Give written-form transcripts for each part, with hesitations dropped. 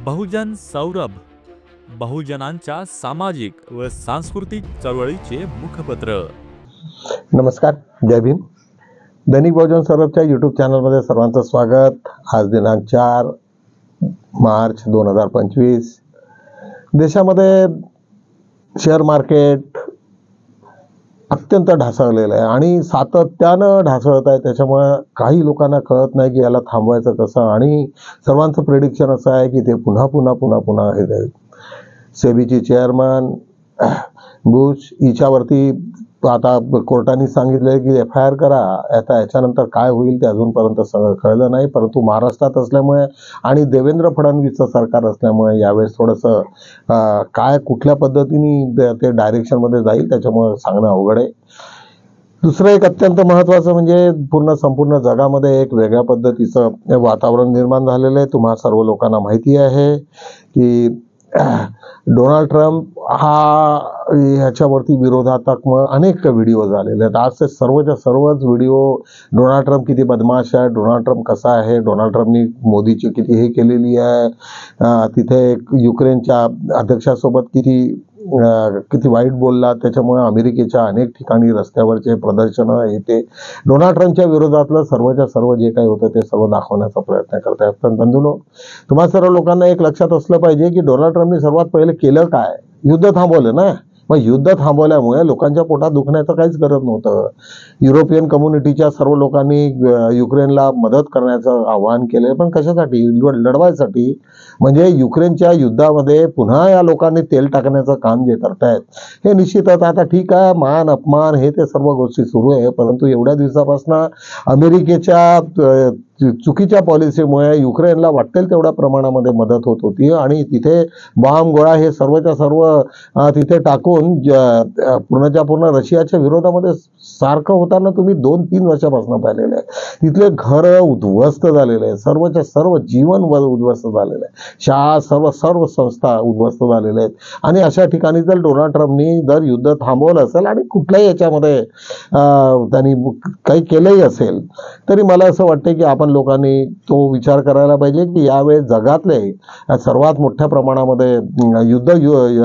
बहुजन सौरभ, बहुजनांच्या सामाजिक व सांस्कृतिक चळवळीचे मुखपत्र। नमस्कार, जय भीम। दैनिक बहुजन सौरभच्या यूट्यूब चॅनलमध्ये सर्वांचं स्वागत। आज दिनांक 4 मार्च 2025। देशामध्ये शेअर मार्केट अत्यंत ढासळलेलं आहे आणि सातत्यानं ढासळत आहे। त्याच्यामुळे काही लोकांना कळत नाही की याला थांबवायचं कसं, आणि सर्वांचं प्रेडिक्शन असं आहे की ते पुन्हा हे जाईल। सेबीची चेअरमन बुश हिच्यावरती आता कोर्टाने सांगितलं की FIR करा। आता याच्यानंतर काय होईल ते अजूनपर्यंत कळलं नाही, परंतु महाराष्ट्रात असल्यामुळे आणि देवेंद्र फडणवीसचं सरकार असल्यामुळे यावेळेस थोडंसं काय कुठल्या पद्धतीने ते डायरेक्शनमध्ये जाईल त्याच्यामुळे सांगणं अवघड आहे। दुसरं एक अत्यंत महत्त्वाचं म्हणजे संपूर्ण जगामध्ये एक वेगळ्या पद्धतीचं वातावरण निर्माण झालेलं आहे। तुम्हा सर्व लोकांना माहिती आहे की डोनाल्ड ट्रम्प ह्याच्यावरती विरोधात्मक अनेक व्हिडिओ झालेले आहेत। आज ते सर्वच व्हिडिओ डोनाल्ड ट्रम्प किती बदमाश आहे, डोनाल्ड ट्रम्प कसा आहे, डोनाल्ड ट्रम्पनी मोदीची किती हे केलेली आहे, तिथे युक्रेनच्या अध्यक्षासोबत किती वाईट बोलला, त्याच्यामुळे अमेरिकेच्या अनेक ठिकाणी रस्त्यावरचे प्रदर्शनं येते डोनाल्ड ट्रम्पच्या विरोधातलं सर्व जे काही होतं ते सर्व दाखवण्याचा प्रयत्न करतायत। पण बंधूंनो, तुम्हा सर्व लोकांना एक लक्षात असलं पाहिजे की डोनाल्ड ट्रम्पनी सर्वात पहिले केलं काय? युद्ध थांबवलं ना। मग युद्ध थांबवल्यामुळे लोकांच्या पोटात दुखण्याचं काहीच गरज नव्हतं। युरोपियन कम्युनिटीच्या सर्व लोकांनी युक्रेनला मदत करण्याचं आवाहन केलं, पण कशासाठी? लढवायसाठी। म्हणजे युक्रेनच्या युद्धामध्ये पुन्हा या लोकांनी तेल टाकण्याचं काम जे करतायत हे निश्चितच आता ठीक आहे, मान अपमान हे ते सर्व गोष्टी सुरू आहे, परंतु एवढ्या दिवसापासून अमेरिकेच्या चुकीच्या पॉलिसीमुळे युक्रेनला वाटेल तेवढ्या प्रमाणामध्ये मदत होत होती आणि तिथे बॉम्ब गोळा हे सर्वच्या सर्व तिथे टाकून पूर्णच्या पूर्ण रशियाच्या विरोधामध्ये सारखं होताना तुम्ही 2-3 वर्षापासून पाहिलेलं आहे। तिथले घर उद्ध्वस्त झालेले आहे, सर्वच्या सर्व जीवन उद्ध्वस्त झालेलं आहे, शाळा सर्व संस्था उद्ध्वस्त झालेल्या आहेत। आणि अशा ठिकाणी जर डोनाल्ड ट्रम्पनी जर युद्ध थांबवलं असेल आणि कुठल्याही याच्यामध्ये त्यांनी काही केलंही असेल तरी मला असं वाटतं की आपण लोकांनी तो विचार करायला पाहिजे की यावेळेस जगातले सर्वात मोठ्या प्रमाणामध्ये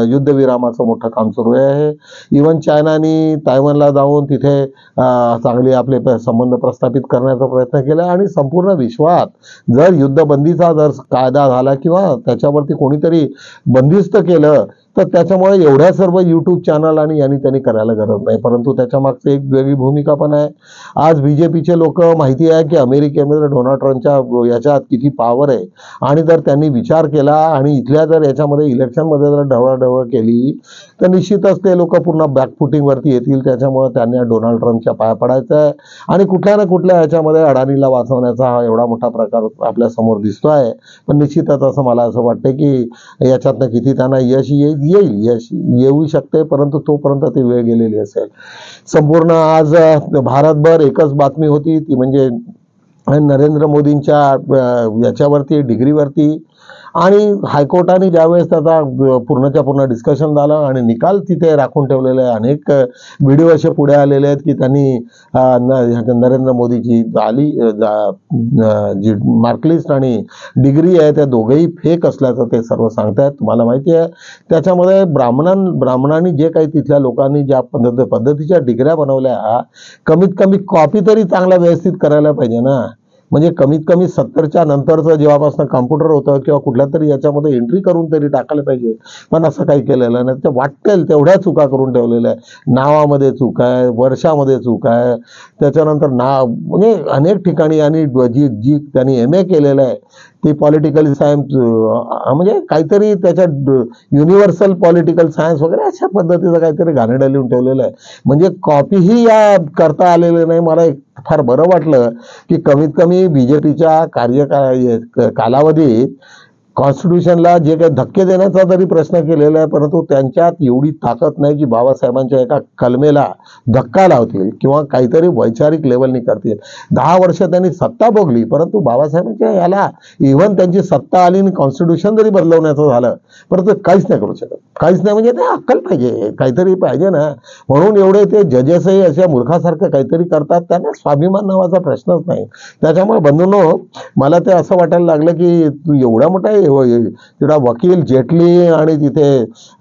युद्धविरामाचं मोठं काम सुरू आहे। इव्हन चायनानी तायवानला जाऊन तिथे चांगले आपले संबंध प्रस्थापित करण्याचा प्रयत्न केला आणि संपूर्ण विश्वात जर युद्धबंदीचा जर कायदा झाला किंवा त्याच्यावरती कोणीतरी बंदिस्त केलं तर त्याच्यामुळे एवढ्या सर्व यूट्यूब चॅनल आणि यांनी त्यांनी करायला गरज नाही, परंतु त्याच्या मागचं एक वेगळी भूमिका पण आहे। आज BJPचे लोक माहिती आहे की अमेरिकेमध्ये डोनाल्ड ट्रम्पच्या याच्यात किती पॉवर आहे, आणि जर त्यांनी विचार केला आणि इथल्या जर याच्यामध्ये इलेक्शनमध्ये जर ढवळाढवळ केली तर निश्चितच ते लोक पूर्ण बॅकफुटिंगवरती येतील। त्याच्यामुळे त्यांनी डोनाल्ड ट्रम्पच्या पाया पडायचं आहे आणि कुठल्या ना कुठल्या याच्यामध्ये अडाणीला वाचवण्याचा हा एवढा मोठा प्रकार आपल्या समोर दिसतो आहे। पण निश्चितच असं मला असं वाटतं की याच्यातनं किती त्यांना यश येऊ शकते, परंतु तोपर्यंत ती वेळ गेलेली असेल। संपूर्ण आज भारतभर एकच बातमी होती, ती म्हणजे नरेंद्र मोदींच्या याच्यावरती डिग्रीवरती, आणि हायकोर्टाने ज्यावेळेस त्याचा पूर्णच्या पूर्ण डिस्कशन झालं आणि निकाल तिथे राखून ठेवलेले आहे। अनेक व्हिडिओ असे पुढे आलेले आहेत की त्यांनी नरेंद्र मोदीची जी मार्कलिस्ट आणि डिग्री आहे त्या दोघंही फेक असल्याचं ते सर्व सांगतायत। तुम्हाला माहिती आहे त्याच्यामध्ये ब्राह्मणांनी जे काही तिथल्या लोकांनी ज्या पद्धतीच्या डिग्र्या बनवल्या, कमीत कमी कॉपी तरी चांगला व्यवस्थित करायला पाहिजे ना। म्हणजे कमीत कमी 70च्या नंतरचं जेव्हापासून कॉम्प्युटर होतं किंवा कुठल्या तरी याच्यामध्ये एंट्री करून तरी टाकायला पाहिजे, पण असं काही केलेलं नाही। ते वाटेल तेवढ्या चुका करून ठेवलेल्या आहे। नावामध्ये चूक आहे, वर्षामध्ये चूक आहे, त्याच्यानंतर म्हणजे अनेक ठिकाणी, आणि जी त्यांनी MA केलेलं आहे ती पॉलिटिकल सायन्स म्हणजे काहीतरी त्याच्यात युनिव्हर्सल पॉलिटिकल सायन्स वगैरे अशा पद्धतीचं काहीतरी घाणेरडं लिहून ठेवलेलं आहे। म्हणजे कॉपीही या करता आलेले नाही। मला फार बरं वाटलं की कमीत कमी BJPच्या कालावधीत कॉन्स्टिट्यूशनला जे काही धक्के देण्याचा जरी प्रश्न केलेला आहे, परंतु त्यांच्यात एवढी ताकद नाही की बाबासाहेबांच्या एका कलमेला धक्का लावतील किंवा काहीतरी वैचारिक लेवलनी करतील। 10 वर्ष त्यांनी सत्ता भोगली, परंतु बाबासाहेबांच्या याला इव्हन त्यांची सत्ता आली आणि कॉन्स्टिट्यूशन जरी बदलवण्याचं झालं परंतु काहीच नाही करू शकत, काहीच नाही। म्हणजे ते अक्कल पाहिजे, काहीतरी पाहिजे ना। म्हणून एवढे ते जजेसही अशा मूर्खासारखं काहीतरी करतात, त्यांना स्वाभिमान नावाचा प्रश्नच नाही। त्याच्यामुळे बंधूंनो, मला ते असं वाटायला लागलं की एवढा मोठा तिथं वकील जेटली आणि तिथे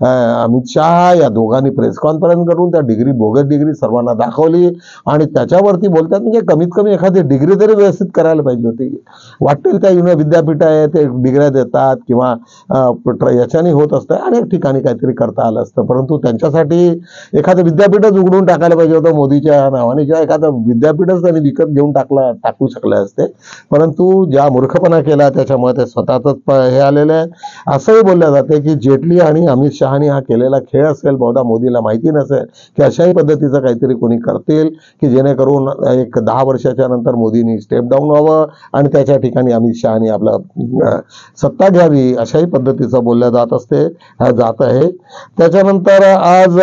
अमित शहा या दोघांनी प्रेस कॉन्फरन्स करून त्या बोगस डिग्री सर्वांना दाखवली आणि त्याच्यावरती बोलतात. म्हणजे कमीत कमी एखादी डिग्री तरी व्यवस्थित करायला पाहिजे होती. वाटेल त्या विद्यापीठ आहे ते डिग्र्या देतात किंवा याच्याने होत असतं, अनेक ठिकाणी काहीतरी करता आलं असतं, परंतु त्यांच्यासाठी एखादं विद्यापीठच उघडून टाकायला पाहिजे होतं मोदीच्या नावाने, किंवा एखादं विद्यापीठच त्यांनी विकत घेऊन टाकू शकले असते. परंतु ज्या मूर्खपणा केला त्याच्यामुळे ते स्वतःच हे आलेले आहे. असंही बोललं जाते की जेटली आणि अमित शहानी हा केलेला खेळ असेल, बहुधा मोदीला माहिती नसेल की अशाही पद्धतीचं काहीतरी कोणी करतील की जेणेकरून एक 10 वर्षाच्या नंतर मोदींनी स्टेप डाऊन व्हावं आणि त्याच्या ठिकाणी अमित शहानी आपलं सत्ता घ्यावी, अशाही पद्धतीचं बोलल्या जात आहे. त्याच्यानंतर आज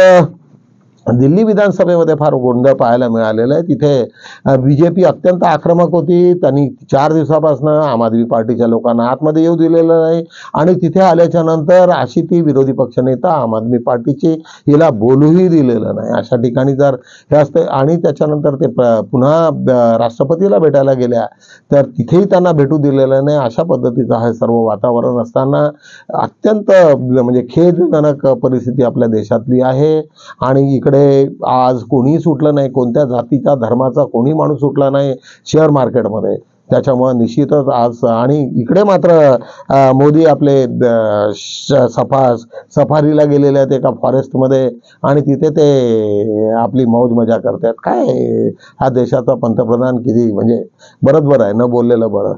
दिल्ली विधानसभेमध्ये फार गोंधळ पाहायला मिळालेला आहे. तिथे बीजेपी अत्यंत आक्रमक होती. त्यांनी 4 दिवसापासून आम आदमी पार्टीच्या लोकांना आतमध्ये येऊ दिलेलं नाही आणि तिथे आल्याच्या नंतर अशी ती विरोधी पक्षनेता आम आदमी पार्टीची हिला बोलूही दिलेलं नाही. अशा ठिकाणी जर हे असते आणि त्याच्यानंतर ते पुन्हा राष्ट्रपतीला भेटायला गेल्या तर तिथेही त्यांना भेटू दिलेलं नाही. अशा पद्धतीचं हे सर्व वातावरण असताना अत्यंत म्हणजे खेदजनक परिस्थिती आपल्या देशातली आहे. आणि इकडे आज कोणीही सुटलं नाही, कोणत्या जातीचा धर्माचा कोणी माणूस सुटला नाही शेअर मार्केटमध्ये. त्याच्यामुळे निश्चितच आज आणि इकडे मात्र मोदी आपले सफारीला गेलेले आहेत एका फॉरेस्टमध्ये आणि तिथे ते आपली मौज मजा करतात. काय हा देशाचा पंतप्रधान किती म्हणजे बरं आहे, न बोललेलं बरं.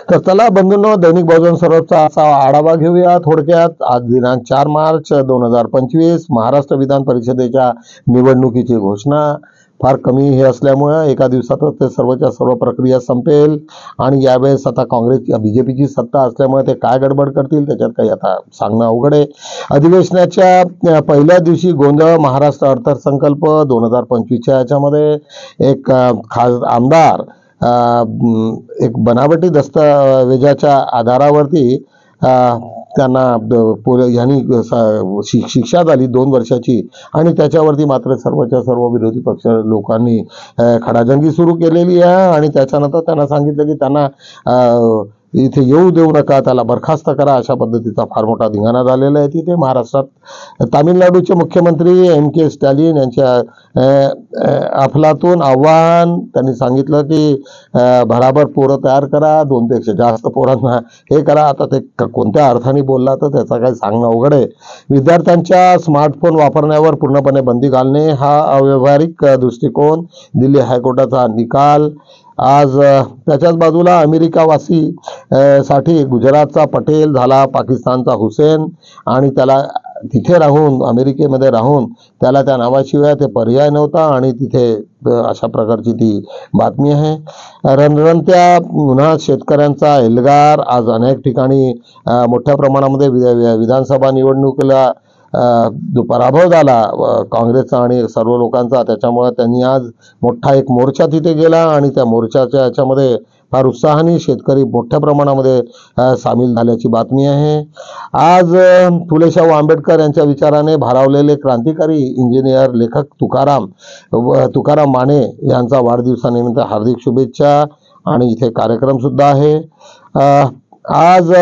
तर चला बंधूंनो, दैनिक बहुजन सर्वोच्च असा आढावा घेऊया थोडक्यात. आज दिनांक 4 मार्च 2025 महाराष्ट्र विधान परिषदेच्या निवडणुकीची घोषणा. फार कमी हे असल्यामुळे एका दिवसातच ते सर्वच्या सर्व प्रक्रिया संपेल आणि यावेळेस आता काँग्रेस बीजेपीची सत्ता असल्यामुळे ते काय गडबड करतील त्याच्यात काही आता सांगणं अवघड आहे. अधिवेशनाच्या पहिल्या दिवशी गोंधळ. महाराष्ट्र अर्थसंकल्प 2025च्या याच्यामध्ये एक खास आमदार एक बनावटी दस्तावेजाच्या आधारावरती त्यांना यांनी शिक्षा झाली 2 वर्षाची आणि त्याच्यावरती मात्र सर्वच्या सर्व विरोधी पक्ष लोकांनी खडाजंगी सुरू केलेली आहे आणि त्याच्यानंतर त्यांना सांगितलं की त्यांना इथे येऊ देऊ नका, त्याला बरखास्त करा, अशा पद्धतीचा फार मोठा धिंगाणा झालेला आहे तिथे. महाराष्ट्रात तामिळनाडूचे मुख्यमंत्री के स्टॅलिन यांच्या अफलातून आव्हान. त्यांनी सांगितलं की भराभर पोरं तयार करा, 2 पेक्षा जास्त पोरांना हे करा. आता ते कोणत्या अर्थाने बोलला तर त्याचा काही सांगणं अवघड आहे. विद्यार्थ्यांच्या स्मार्टफोन वापरण्यावर पूर्णपणे बंदी घालणे हा अव्यवहारिक दृष्टिकोन, दिल्ली हायकोर्टाचा निकाल. आज त्याच्याच बाजूला अमेरिकावासी साठी गुजरातचा पटेल झाला पाकिस्तानचा हुसेन आणि त्याला तिथे राहून अमेरिकेमध्ये राहून त्याला त्या नावाशिवाय ते पर्याय नव्हता आणि तिथे अशा प्रकारची ती बातमी आहे. रणरणत्या उन्हात शेतकऱ्यांचा एल्गार. आज अनेक ठिकाणी मोठ्या प्रमाणामध्ये विधानसभा निवडणुकीला पराभव झाला काँग्रेसचा आणि सर्व लोकांचा. त्याच्यामुळे त्यांनी आज मोठा एक मोर्चा तिथे गेला आणि त्या मोर्चाच्या याच्यामध्ये फार उत्साहाने शेतकरी मोठ्या प्रमाणामध्ये सामील झाल्याची बातमी आहे. आज फुलेशाहू आंबेडकर यांच्या विचाराने भारावलेले क्रांतिकारी इंजिनियर लेखक तुकाराम माने यांचा वाढदिवसानिमित्त हार्दिक शुभेच्छा आणि इथे कार्यक्रम सुद्धा आहे. आज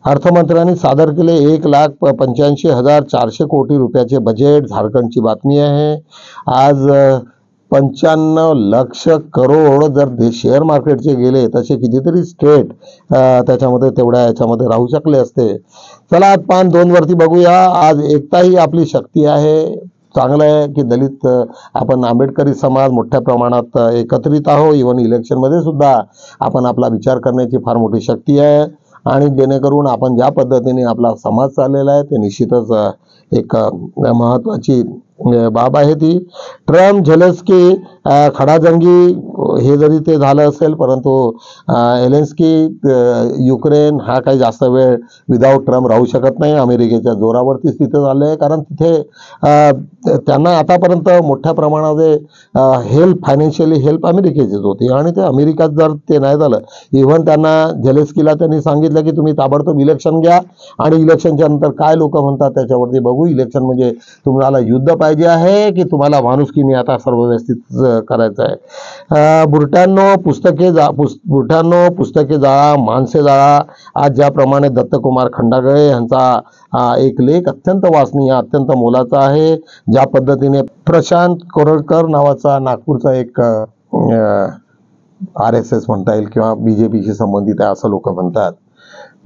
अर्थमंत्र्यांनी सादर केले 1,85,400 कोटी रुपयाचे बजेट. झारखंडची बातमी आहे. आज 95 लक्ष करोड जर शेअर मार्केटचे गेले तसे कितीतरी स्टेट त्याच्यामध्ये तेवढ्या याच्यामध्ये राहू शकले असते. चला आज 5-2 वरती बघूया. आज एकता ही आपली शक्ती आहे. चांगलं आहे की दलित आपण आंबेडकरी समाज मोठ्या प्रमाणात एकत्रित आहोत. इव्हन इलेक्शनमध्ये सुद्धा आपण आपला विचार करण्याची फार मोठी शक्ती आहे आणि जेणेकरून आपण ज्या पद्धतीने आपला समाज चाललेला आहे ते निश्चितच एक महत्त्वाची बाब आहे ती. ट्रम्प झेलेन्स्की खडाजंगी हे जरी ते झालं असेल परंतु एलेन्स्की युक्रेन हा काही जास्त वेळ विदाऊट ट्रम्प राहू शकत नाही. अमेरिकेच्या जोरावरतीच तिथे झालं आहे कारण तिथे त्यांना आतापर्यंत मोठ्या प्रमाणामध्ये हेल्प, फायनान्शियली हेल्प अमेरिकेचीच होती आणि ते अमेरिकेत जर ते नाही झालं, इव्हन त्यांना झेलेन्स्कीला त्यांनी सांगितलं की तुम्ही ताबडतोब इलेक्शन घ्या आणि इलेक्शनच्या नंतर काय लोक म्हणतात त्याच्यावरती बघू. इलेक्शन म्हणजे तुम्हाला युद्ध पाहिजे आहे की तुम्हाला माणुसकीने आता सर्व व्यवस्थित करायचं आहे. बुरट्यांनो पुस्तके जाळा, माणसे जाळा. आज ज्याप्रमाणे दत्तकुमार खंडागळे यांचा एक लेख अत्यंत वाचनीय, अत्यंत मोलाचा आहे. ज्या पद्धतीने प्रशांत कोरडकर नावाचा नागपूरचा एक RSS म्हणता येईल किंवा BJPशी संबंधित आहे असं लोक म्हणतात,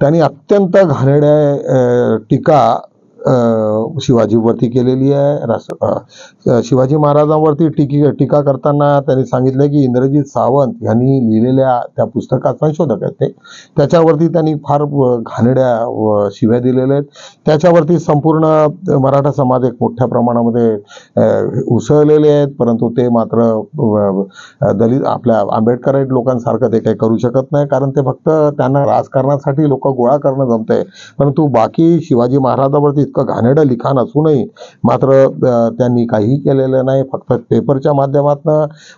त्यांनी अत्यंत घाणेरड्या टीका शिवाजीवरती केलेली आहे. शिवाजी महाराजांवरती टीका करताना त्यांनी सांगितलं की इंद्रजित सावंत यांनी लिहिलेल्या त्या पुस्तकात, संशोधक आहेत ते, त्याच्यावरती त्यांनी फार घाणेरड्या शिव्या दिलेल्या आहेत. त्याच्यावरती संपूर्ण मराठा समाज एक मोठ्या प्रमाणामध्ये उसळलेले आहेत, परंतु ते मात्र दलित आपल्या आंबेडकराईट लोकांसारखं ते काही करू शकत नाही, कारण ते फक्त त्यांना राजकारणासाठी लोक गोळा करणं जमतंय. परंतु बाकी शिवाजी महाराजांवरती इतकं घाणेरडं लिखाण असूनही मात्र त्यांनी काहीही केलेलं नाही. फक्त पेपरच्या माध्यमातून,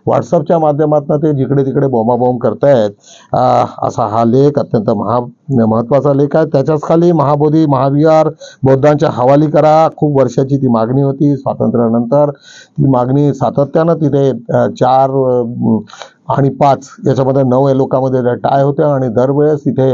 व्हॉट्सअपच्या माध्यमातून ते जिकडे तिकडे बोंबाबोंब करतायत. असा हा लेख अत्यंत महत्त्वाचा लेख आहे. त्याच्याच खाली महाबोधी महाविहार बौद्धांच्या हवाली करा, खूप वर्षाची ती मागणी होती. स्वातंत्र्यानंतर ती मागणी सातत्यानं तिथे 4 आणि 5 याच्यामध्ये 9 लोकांमध्ये टाय होते आणि दरवेळेस तिथे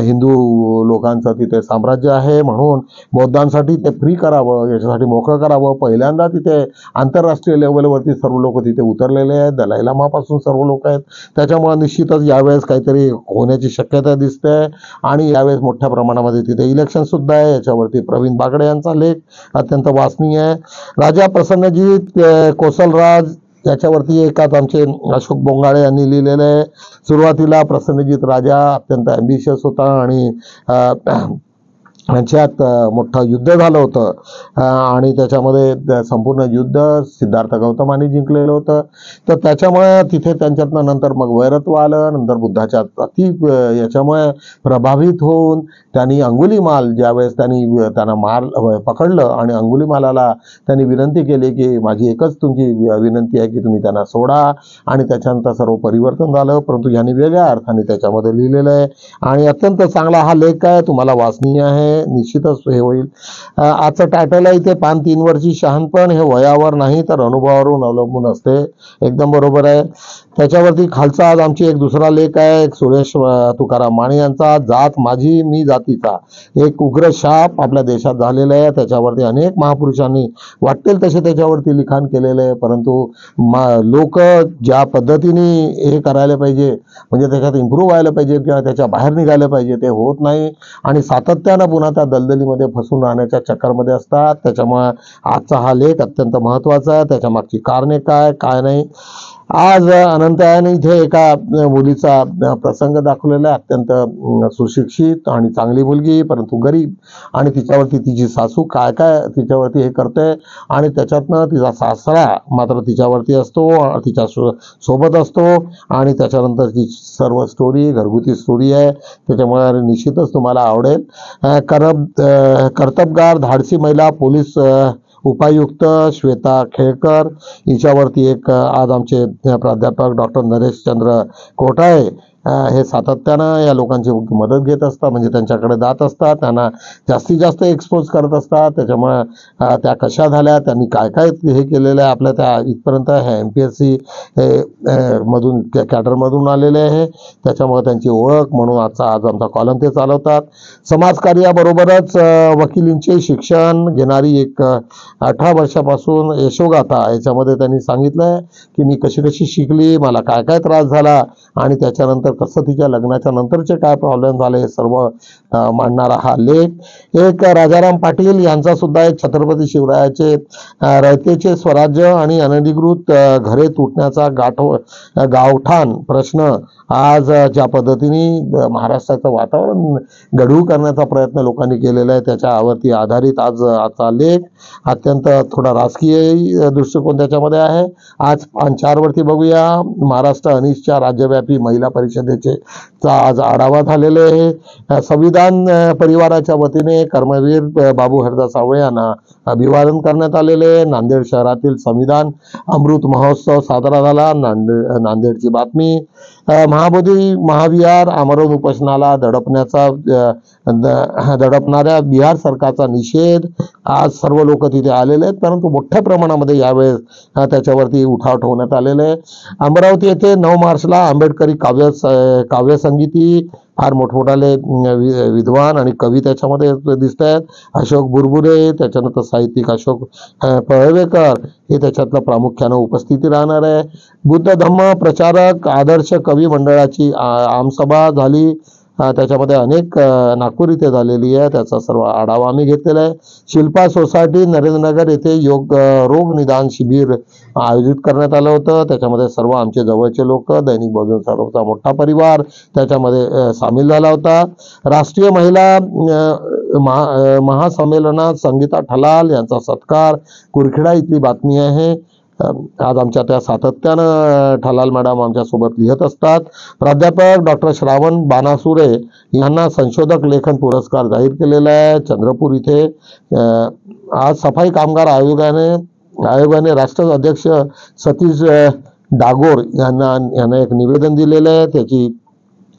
हिंदू लोकांचं तिथे साम्राज्य आहे म्हणून बौद्धांसाठी ते फ्री करावं, याच्यासाठी मोकळं करावं. पहिल्यांदा तिथे आंतरराष्ट्रीय लेवलवरती सर्व लोक तिथे उतरलेले आहेत. दलाई लामापासून सर्व लोक आहेत. त्याच्यामुळे निश्चितच यावेळेस काहीतरी होण्याची शक्यता दिसते आणि यावेळेस मोठ्या प्रमाणामध्ये तिथे इलेक्शन सुद्धा आहे. याच्यावरती प्रवीण बागडे यांचा लेख अत्यंत वाचनीय आहे. राजा प्रसन्नजीत कोसलराज याच्यावरती एकाच आमचे अशोक बोंगाळे यांनी लिहिलेलं आहे. सुरुवातीला प्रसन्नजीत राजा अत्यंत ॲम्बिशियस होता आणि यांच्यात मोठं युद्ध झालं होतं आणि त्याच्यामध्ये संपूर्ण युद्ध सिद्धार्थ गौतमांनी जिंकलेलं होतं. तर त्याच्यामुळे तिथे त्यांच्यातनं नंतर मग वैरत्व आलं. नंतर बुद्धाच्या याच्यामुळे प्रभावित होऊन त्यांनी अंगुलीमाल, ज्यावेळेस त्यांना पकडलं आणि अंगुलीमालाला त्यांनी विनंती केली की माझी एकच तुमची विनंती आहे की तुम्ही त्यांना सोडा, आणि त्याच्यानंतर सर्व परिवर्तन झालं. परंतु यांनी वेगळ्या अर्थाने त्याच्यामध्ये लिहिलेलं आहे आणि अत्यंत चांगला हा लेख आहे, तुम्हाला वाचनीय आहे, निश्चितच हे होईल. आजचं टायटल आहे इथे 3 वर्षी शहाणपण, हे वयावर नाही तर अनुभवावरून अवलंबून असते. एकदम बरोबर आहे. त्याच्यावरती खालचा आज आमची एक दुसरा लेख आहे, एक सुरेश तुकाराम माने यांचा, जात माझी मी जातीचा. एक उग्र शाप आपल्या देशात झालेला आहे. त्याच्यावरती अनेक महापुरुषांनी वाटेल तसे त्याच्यावरती लिखाण केलेलं आहे, परंतु लोक ज्या पद्धतीने हे करायला पाहिजे, म्हणजे त्याच्यात इम्प्रूव्ह व्हायला पाहिजे किंवा त्याच्या बाहेर निघायला पाहिजे, ते होत नाही आणि सातत्यानं पुन्हा त्या दलदलीमध्ये फसून राहण्याच्या चक्करमध्ये असतात. त्याच्यामुळे आजचा हा लेख अत्यंत महत्त्वाचा आहे. त्याच्या मागची कारणे काय नाही. आज अनंतयाने इथे एका मुलीचा प्रसंग दाखवलेला आहे, अत्यंत सुशिक्षित आणि चांगली मुलगी, परंतु गरीब, आणि तिच्यावरती तिची सासू काय तिच्यावरती हे करते आणि त्याच्यातनं तिचा सासरा मात्र तिच्यावरती असतो, तिच्या सोबत असतो आणि त्याच्यानंतर ती सर्व स्टोरी घरगुती स्टोरी आहे. त्याच्यामुळे निश्चितच तुम्हाला आवडेल. कर्तबगार धाडसी महिला पोलीस उपायुक्त श्वेता खेळकर हिच्यावरती एक आज आमचे प्राध्यापक डॉक्टर नरेशचंद्र कोठाळे हे सातत्यानं या लोकांची मदत घेत असतात, म्हणजे त्यांच्याकडे जात असतात, त्यांना जास्तीत जास्त एक्सपोज करत असतात. त्याच्यामुळे त्या कशा झाल्या, त्यांनी काय हे केलेलं आहे आपल्या त्या इथपर्यंत हे MPSC मधून कॅडरमधून आलेले आहे. त्याच्यामुळे त्यांची ओळख म्हणून आज आमचा कॉलम ते चालवतात. समाजकार्याबरोबरच वकिलींचे शिक्षण घेणारी एक 18 वर्षापासून यशोगाथा, याच्यामध्ये त्यांनी सांगितलंय की मी कशी शिकली, मला काय त्रास झाला आणि त्याच्यानंतर कसं तिच्या लग्नाच्या नंतरचे काय प्रॉब्लेम झाले, हे सर्व मांडणारा हा लेख. एक राजाराम पाटील यांचा सुद्धा एक छत्रपती शिवरायाचे रयतेचे स्वराज्य आणि अनधिकृत घरे तुटण्याचा गावठाण प्रश्न, आज ज्या पद्धतीने महाराष्ट्राचं वातावरण गढूळ करण्याचा प्रयत्न लोकांनी केलेला आहे त्याच्यावरती आधारित आजचा लेख. अत्यंत थोडा राजकीय दृष्टिकोन त्याच्यामध्ये आहे. आज 4 वरती बघूया. महाराष्ट्र अनिष्टच्या राज्यव्यापी महिला परिषद परिषदेचे आज आढावा झालेले आहे। संविधान परिवाराच्या वतीने कर्मवीर बाबू हरदास सावळे यांना अभिवादन करण्यात आलेले। नांदेड शहरातील संविधान अमृत महोत्सव साजरा झाला। नांदेडची बातमी। महाबोधी महाविहार आमरण उपोषणाला दडपणाऱ्या बिहार सरकारचा निषेध। आज सर्व लोक तिथे आलेले आहेत, परंतु मोठ्या प्रमाणामध्ये यावेळेस त्याच्यावरती उठाव ठेवण्यात आलेले आहे। अमरावती येथे 9 मार्चला आंबेडकरी काव्य संगीती फार मोठमोठाले विद्वान आणि कवी त्याच्यामध्ये दिसत आहेत। अशोक बुरबुरे, त्याच्यानंतर साहित्यिक अशोक पळवेकर हे त्याच्यातलं प्रामुख्यानं उपस्थिती राहणार आहे। बुद्ध धम्म प्रचारक आदर्श कवी मंडळाची आमसभा झाली, त्याच्यामध्ये अनेक नागपूर इथे झालेली आहे, त्याचा सर्व आढावा आम्ही घेतलेला आहे। शिल्पा सोसायटी नरेंद्रनगर येथे रोग निदान शिबिर आयोजित करण्यात आलं होतं, त्याच्यामध्ये सर्व आमचे जवळचे लोक, दैनिक बहुजन सर्वचा मोठा परिवार त्याच्यामध्ये सामील झाला होता। राष्ट्रीय महिला महासंमेलनात संगीता ठलाल यांचा सत्कार, कुरखेडा इथली बातमी आहे। आज आमच्या त्या सातत्यानं ठलाल मॅडम आमच्या सोबत लिहत असतात। प्राध्यापक डॉक्टर श्रावण बानासुरे यांना संशोधक लेखन पुरस्कार जाहीर केलेला आहे। चंद्रपूर इथे आज सफाई कामगार आयोगाने राष्ट्र अध्यक्ष सतीश डागोर यांना एक निवेदन दिलेलं आहे, त्याची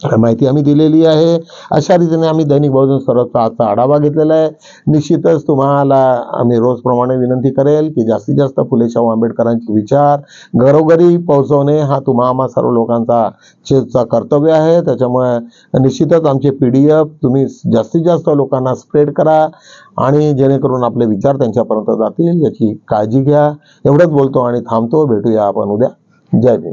माहिती आम्ही दिलेली आहे। अशा रीतीने आम्ही दैनिक बहुजन सर्वचा आजचा आढावा घेतलेला आहे। निश्चितच तुम्हाला आम्ही रोजप्रमाणे विनंती करेल की जास्तीत जास्त फुले शाहू आंबेडकरांचे विचार घरोघरी पोहोचवणे हा आम्हा सर्व लोकांचा कर्तव्य आहे। त्याच्यामुळे निश्चितच आमचे PDF तुम्ही जास्तीत जास्त लोकांना स्प्रेड करा आणि जेणेकरून आपले विचार त्यांच्यापर्यंत जातील याची काळजी घ्या। एवढंच बोलतो आणि थांबतो। भेटूया आपण उद्या। जय भीम।